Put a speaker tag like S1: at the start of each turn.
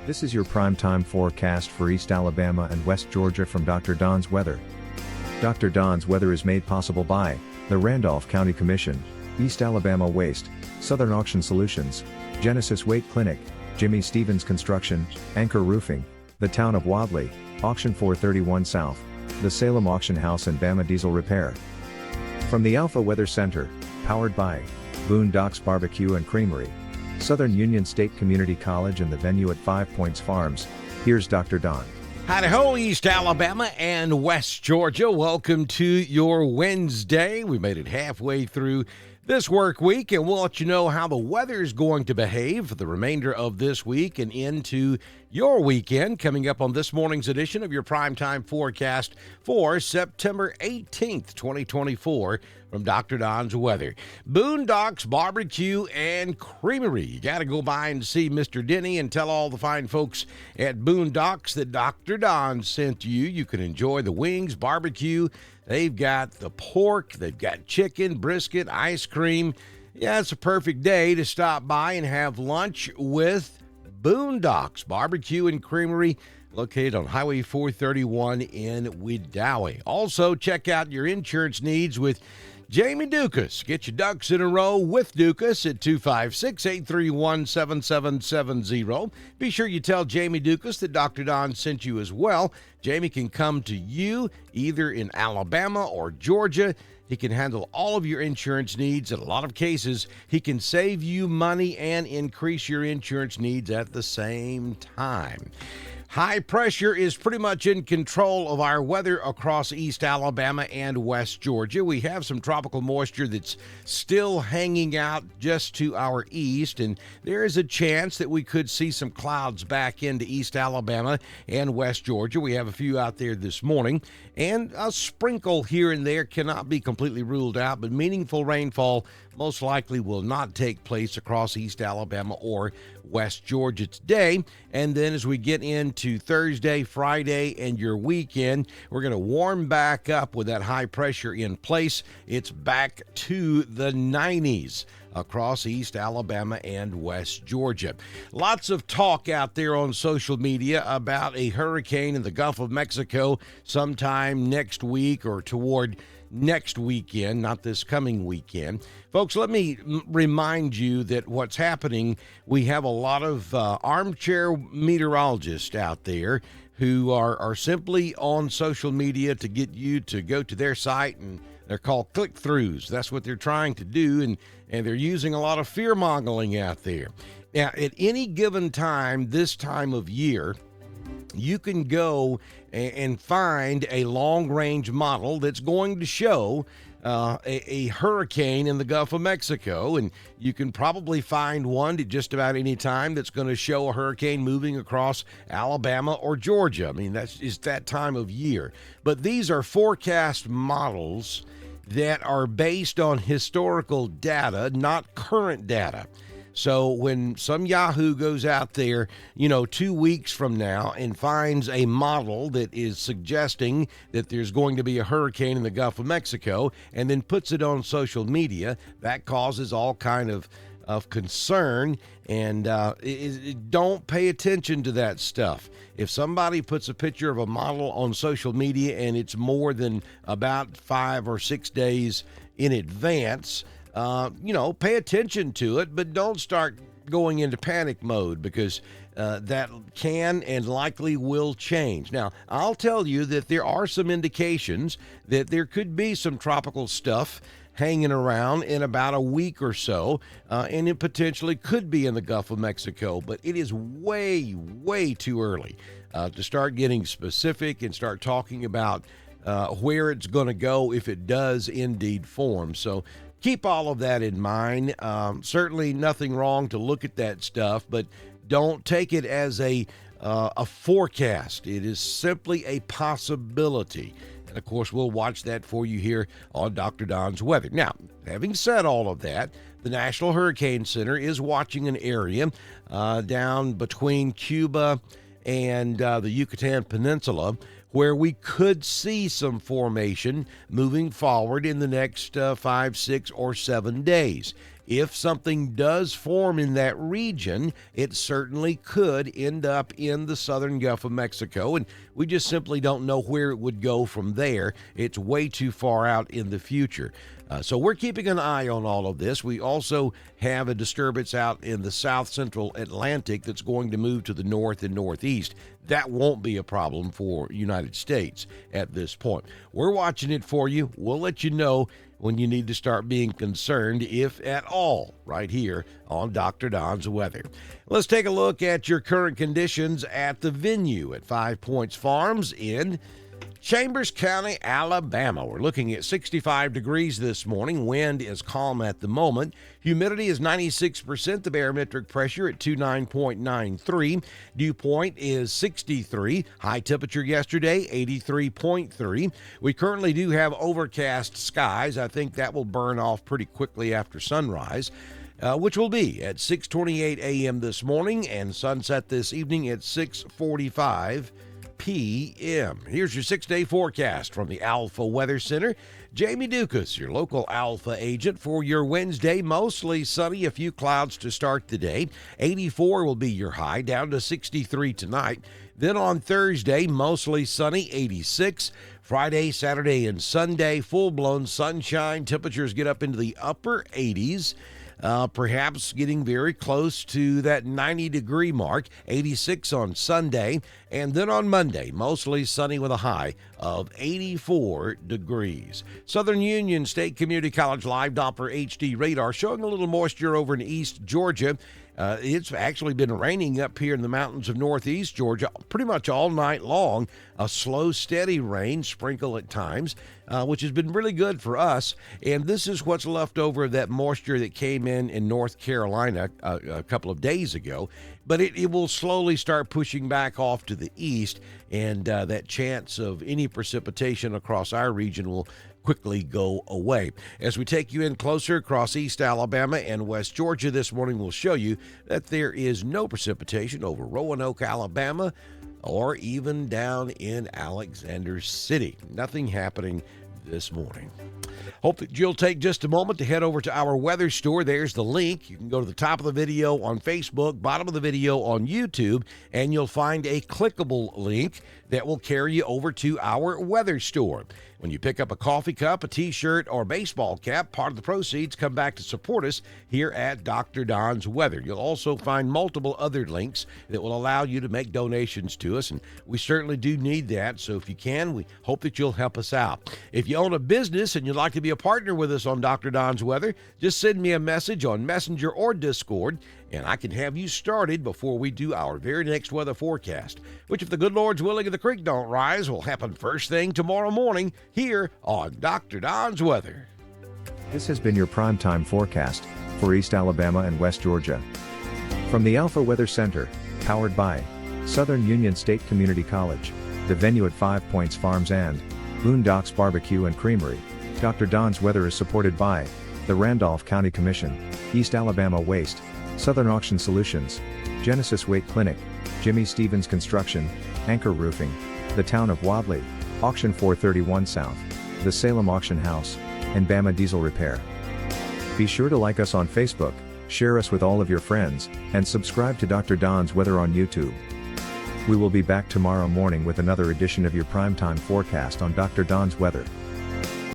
S1: This is your primetime forecast for East Alabama and West Georgia from Dr. Don's Weather. Dr. Don's Weather is made possible by the Randolph County Commission, East Alabama Waste, Southern Auction Solutions, Genesis Weight Clinic, Jimmy Stevens Construction, Anchor Roofing, the Town of Wadley, Auction 431 South, the Salem Auction House and Bama Diesel Repair. From the Alpha Weather Center, powered by Boondocks Barbecue and Creamery, Southern Union State Community College and the venue at 5 Points Farms, here's Dr. Don.
S2: Howdy-ho, East Alabama and West Georgia. Welcome to your Wednesday. We made it halfway through this work week, and we'll let you know how the weather is going to behave for the remainder of this week and into your weekend, coming up on this morning's edition of your primetime forecast for September 18th, 2024, from Dr. Don's Weather. Boondocks Barbecue and Creamery. You got to go by and see Mr. Denny and tell all the fine folks at Boondocks that Dr. Don sent you. You can enjoy the wings, barbecue. They've got the pork, they've got chicken, brisket, ice cream. Yeah, it's a perfect day to stop by and have lunch with Boondocks Barbecue and Creamery, located on Highway 431 in Wedowee. Also, check out your insurance needs with Jamie Dukas. Get your ducks in a row with Dukas at 256-831-7770. Be sure you tell Jamie Dukas that Dr. Don sent you as well. Jamie can come to you either in Alabama or Georgia. He can handle all of your insurance needs. In a lot of cases, he can save you money and increase your insurance needs at the same time. High pressure is pretty much in control of our weather across East Alabama and West Georgia. We have some tropical moisture that's still hanging out just to our east, and there is a chance that we could see some clouds back into East Alabama and West Georgia. We have a few out there this morning, and a sprinkle here and there cannot be completely ruled out, but meaningful rainfall most likely will not take place across East Alabama or West Georgia today. And then as we get into Thursday, Friday, and your weekend, we're going to warm back up with that high pressure in place. It's back to the 90s across East Alabama and West Georgia. Lots of talk out there on social media about a hurricane in the Gulf of Mexico sometime next week or toward next weekend, not this coming weekend. Folks, let me remind you that what's happening, we have a lot of armchair meteorologists out there who are simply on social media to get you to go to their site, and they're called click-throughs. That's what they're trying to do, and they're using a lot of fear-mongering out there. Now, at any given time, this time of year, you can go and find a long-range model that's going to show a hurricane in the Gulf of Mexico, and you can probably find one at just about any time that's going to show a hurricane moving across Alabama or Georgia. I mean, it's that time of year. But these are forecast models that are based on historical data, not current data. So when some Yahoo goes out there, 2 weeks from now and finds a model that is suggesting that there's going to be a hurricane in the Gulf of Mexico and then puts it on social media, that causes all kind of concern, and don't pay attention to that stuff. If somebody puts a picture of a model on social media and it's more than about 5 or 6 days in advance, pay attention to it, but don't start going into panic mode, because that can and likely will change. Now, I'll tell you that there are some indications that there could be some tropical stuff hanging around in about a week or so, and it potentially could be in the Gulf of Mexico, but it is way, way too early to start getting specific and start talking about where it's going to go if it does indeed form. So keep all of that in mind. Certainly nothing wrong to look at that stuff, but don't take it as a forecast. It is simply a possibility. And of course, we'll watch that for you here on Dr. Don's Weather. Now, having said all of that, the National Hurricane Center is watching an area down between Cuba and the Yucatan Peninsula where we could see some formation moving forward in the next 5, 6, or 7 days. If something does form in that region, it certainly could end up in the southern Gulf of Mexico, and we just simply don't know where it would go from there. It's way too far out in the future. So we're keeping an eye on all of this. We also have a disturbance out in the south central Atlantic that's going to move to the north and northeast. That won't be a problem for United States at this point. We're watching it for you. We'll let you know when you need to start being concerned, if at all, right here on Dr. Don's Weather. Let's take a look at your current conditions at the venue at 5 Points Farms in Chambers County, Alabama. We're looking at 65 degrees this morning. Wind is calm at the moment. Humidity is 96%. The barometric pressure at 29.93. Dew point is 63. High temperature yesterday, 83.3. We currently do have overcast skies. I think that will burn off pretty quickly after sunrise. Which will be at 6:28 a.m. this morning and sunset this evening at 6:45 p.m. Here's your 6-day forecast from the Alpha Weather Center. Jamie Dukas, your local Alpha agent for your Wednesday. Mostly sunny, a few clouds to start the day. 84 will be your high, down to 63 tonight. Then on Thursday, mostly sunny, 86. Friday, Saturday, and Sunday, full-blown sunshine. Temperatures get up into the upper 80s. Perhaps getting very close to that 90-degree mark, 86 on Sunday. And then on Monday, mostly sunny with a high of 84 degrees. Southern Union State Community College Live Doppler HD radar showing a little moisture over in East Georgia. It's actually been raining up here in the mountains of northeast Georgia pretty much all night long. A slow, steady rain, sprinkle at times, which has been really good for us. And this is what's left over of that moisture that came in North Carolina a couple of days ago. But it will slowly start pushing back off to the east, and that chance of any precipitation across our region will quickly go away. As we take you in closer across East Alabama and West Georgia this morning, we'll show you that there is no precipitation over Roanoke, Alabama, or even down in Alexander City. Nothing happening this morning. Hope that you'll take just a moment to head over to our weather store. There's the link. You can go to the top of the video on Facebook, bottom of the video on YouTube, and you'll find a clickable link that will carry you over to our weather store. When you pick up a coffee cup, a t-shirt, or baseball cap, part of the proceeds come back to support us here at Dr. Don's Weather. You'll also find multiple other links that will allow you to make donations to us, and we certainly do need that. So if you can, we hope that you'll help us out. If you own a business and you'd like to be a partner with us on Dr. Don's Weather, just send me a message on Messenger or Discord, and I can have you started before we do our very next weather forecast, which, if the good Lord's willing and the creek don't rise, will happen first thing tomorrow morning here on Dr. Don's Weather.
S1: This has been your primetime forecast for East Alabama and West Georgia. From the Alpha Weather Center, powered by Southern Union State Community College, the venue at 5 Points Farms and Boondocks Barbecue and Creamery, Dr. Don's Weather is supported by the Randolph County Commission, East Alabama Waste, Southern Auction Solutions, Genesis Weight Clinic, Jimmy Stevens Construction, Anchor Roofing, the Town of Wadley, Auction 431 South, the Salem Auction House, and Bama Diesel Repair. Be sure to like us on Facebook, share us with all of your friends, and subscribe to Dr. Don's Weather on YouTube. We will be back tomorrow morning with another edition of your primetime forecast on Dr. Don's Weather.